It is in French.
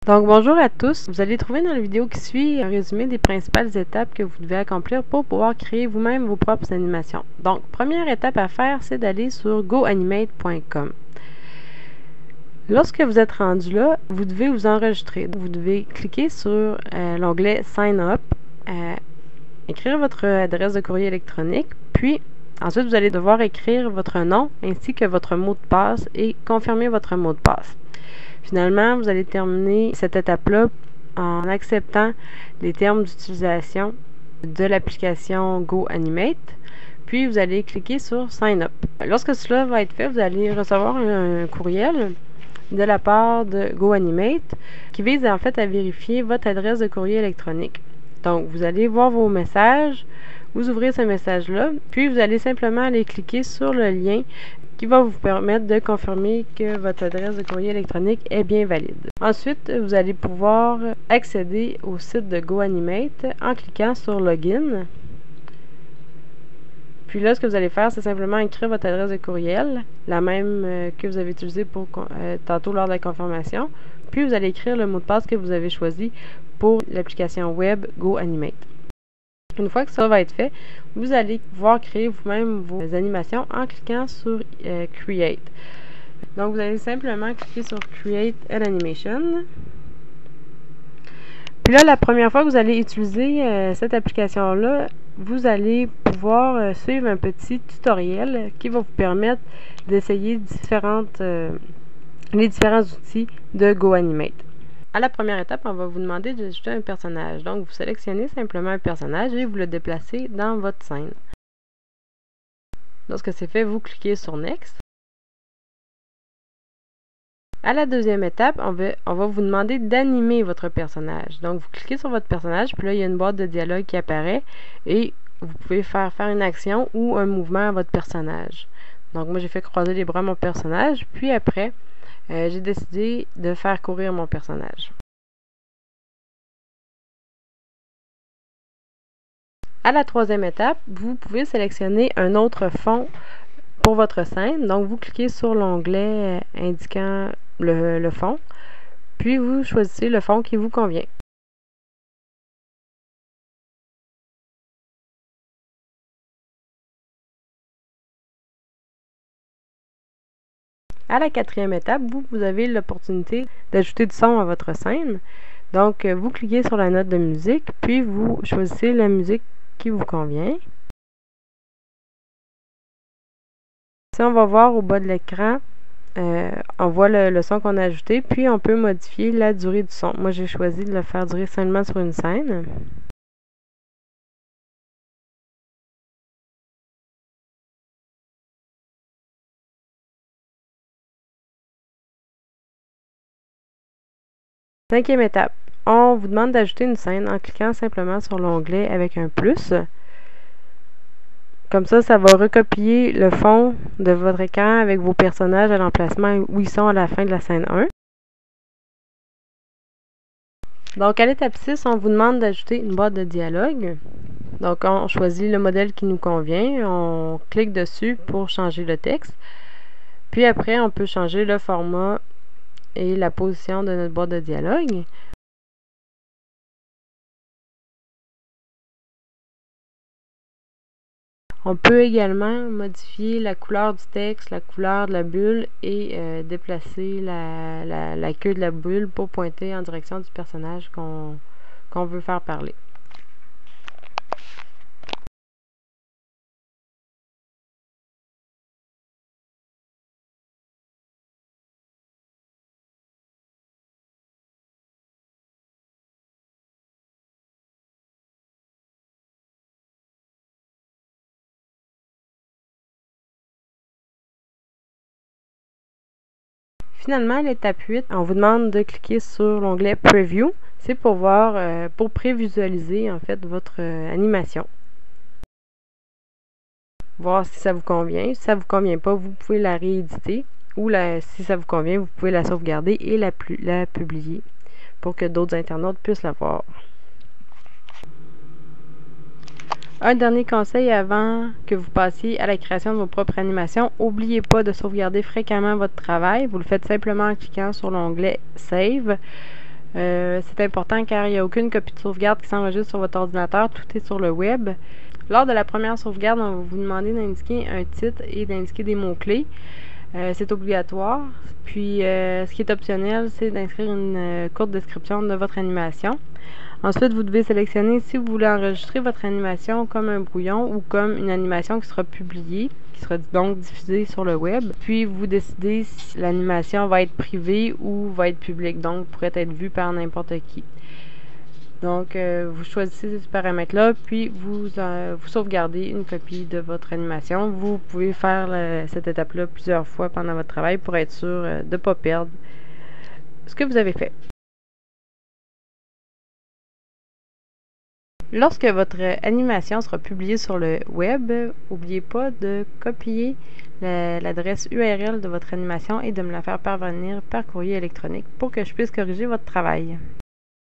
Donc bonjour à tous, vous allez trouver dans la vidéo qui suit un résumé des principales étapes que vous devez accomplir pour pouvoir créer vous-même vos propres animations. Donc première étape à faire, c'est d'aller sur goanimate.com. Lorsque vous êtes rendu là, vous devez vous enregistrer. Vous devez cliquer sur l'onglet Sign Up, écrire votre adresse de courrier électronique, puis ensuite vous allez devoir écrire votre nom ainsi que votre mot de passe et confirmer votre mot de passe. Finalement, vous allez terminer cette étape-là en acceptant les termes d'utilisation de l'application GoAnimate, puis vous allez cliquer sur Sign Up. Lorsque cela va être fait, vous allez recevoir un courriel de la part de GoAnimate qui vise en fait à vérifier votre adresse de courrier électronique. Donc, vous allez voir vos messages, vous ouvrez ce message-là, puis vous allez simplement aller cliquer sur le lien qui va vous permettre de confirmer que votre adresse de courrier électronique est bien valide. Ensuite, vous allez pouvoir accéder au site de GoAnimate en cliquant sur Login. Puis là, ce que vous allez faire, c'est simplement écrire votre adresse de courriel, la même que vous avez utilisée pour tantôt lors de la confirmation. Puis vous allez écrire le mot de passe que vous avez choisi pour l'application web GoAnimate. Une fois que ça va être fait, vous allez pouvoir créer vous-même vos animations en cliquant sur Create. Donc, vous allez simplement cliquer sur Create an Animation. Puis là, la première fois que vous allez utiliser cette application-là, vous allez pouvoir suivre un petit tutoriel qui va vous permettre d'essayer les différents outils de GoAnimate. À la première étape, on va vous demander d'ajouter un personnage. Donc, vous sélectionnez simplement un personnage et vous le déplacez dans votre scène. Lorsque c'est fait, vous cliquez sur Next. À la deuxième étape, on va vous demander d'animer votre personnage. Donc, vous cliquez sur votre personnage, puis là, il y a une boîte de dialogue qui apparaît et vous pouvez faire une action ou un mouvement à votre personnage. Donc, moi, j'ai fait croiser les bras à mon personnage, puis après, j'ai décidé de faire courir mon personnage. À la troisième étape, vous pouvez sélectionner un autre fond pour votre scène. Donc, vous cliquez sur l'onglet indiquant le fond, puis vous choisissez le fond qui vous convient. À la quatrième étape, vous avez l'opportunité d'ajouter du son à votre scène. Donc, vous cliquez sur la note de musique, puis vous choisissez la musique qui vous convient. Si on va voir au bas de l'écran, on voit le son qu'on a ajouté, puis on peut modifier la durée du son. Moi, j'ai choisi de le faire durer seulement sur une scène. Cinquième étape, on vous demande d'ajouter une scène en cliquant simplement sur l'onglet avec un plus. Comme ça, ça va recopier le fond de votre écran avec vos personnages à l'emplacement où ils sont à la fin de la scène 1. Donc, à l'étape 6, on vous demande d'ajouter une boîte de dialogue. Donc, on choisit le modèle qui nous convient. On clique dessus pour changer le texte. Puis après, on peut changer le format et la position de notre boîte de dialogue. On peut également modifier la couleur du texte, la couleur de la bulle et déplacer la queue de la bulle pour pointer en direction du personnage qu'on veut faire parler. Finalement, à l'étape 8, on vous demande de cliquer sur l'onglet Preview. C'est pour voir, pour prévisualiser en fait votre animation. Voir si ça vous convient. Si ça vous convient pas, vous pouvez la rééditer. Ou si ça vous convient, vous pouvez la sauvegarder et la publier pour que d'autres internautes puissent la voir. Un dernier conseil avant que vous passiez à la création de vos propres animations, n'oubliez pas de sauvegarder fréquemment votre travail. Vous le faites simplement en cliquant sur l'onglet Save. C'est important car il n'y a aucune copie de sauvegarde qui s'enregistre sur votre ordinateur, tout est sur le web. Lors de la première sauvegarde, on va vous demander d'indiquer un titre et d'indiquer des mots-clés. C'est obligatoire. Puis, ce qui est optionnel, c'est d'inscrire une courte description de votre animation. Ensuite, vous devez sélectionner si vous voulez enregistrer votre animation comme un brouillon ou comme une animation qui sera publiée, qui sera donc diffusée sur le web. Puis, vous décidez si l'animation va être privée ou va être publique, donc pourrait être vue par n'importe qui. Donc, vous choisissez ces paramètres-là, puis vous sauvegardez une copie de votre animation. Vous pouvez faire cette étape-là plusieurs fois pendant votre travail pour être sûr de ne pas perdre ce que vous avez fait. Lorsque votre animation sera publiée sur le web, n'oubliez pas de copier l'adresse URL de votre animation et de me la faire parvenir par courrier électronique pour que je puisse corriger votre travail.